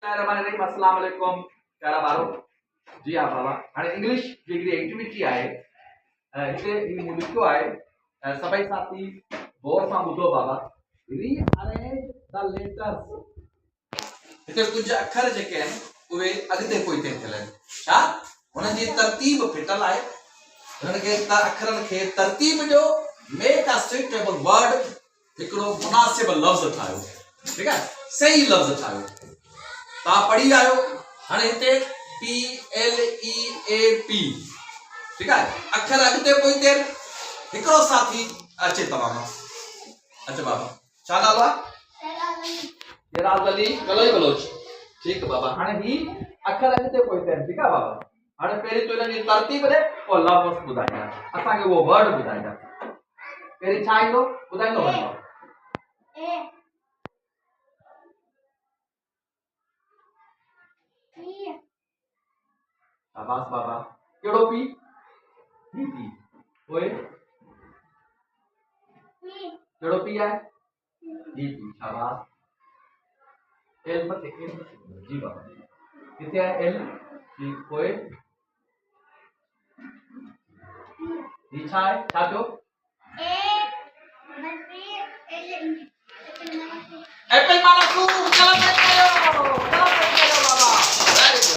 बिस्मिल्लाहिर्रहमानिर्रहीम अस्सलाम वालेकुम प्यारा बारो जी हाँ बाबा हाणे इंग्लिश जी एक्टिविटी आहे हिते ही लिखियो आहे सभई साथी गौर सां ॿुधो बाबा रीअरेंज द लेटर्स हिते कुछ अखर जेके आहिनि उहे अॻिते पोइते थियल आहिनि छा हुन जी तरतीब फिटल आहे हुननि खे अखरनि खे तरतीब ॾियो मेक अ सुटेबल वर्ड हिकिड़ो मुनासिब लफ़्ज़ ठाहियो ठीकु आहे सही लफ़्ज़ ठाहियो तव्हां पढ़ी आहियो हाणे हिते PLEAP ठीकु आहे अखर अॻिते पोइते हिकिड़ो साथी अचे तव्हां मां अचो बाबा छा नालो आहे येराज़ अली कलोई बलोच ठीकु बाबा हाणे ही अखर अॻिते पोइते आहिनि ठीकु आहे बाबा हाणे पहिरीं तूं हिनजी तरतीब ॾे पोइ लफ़्ज़ ॿुधाईंदा असांखे उहो वर्ड ॿुधाईंदा पहिरीं छा ईंदो ॿुधाईंदो वञो शाबाश बाबा केड़ो पी पी ओए केड़ो पी है जी पी शाबाश एल मत जी बाबा किथे है एल जी ओए जी छा है छा थियो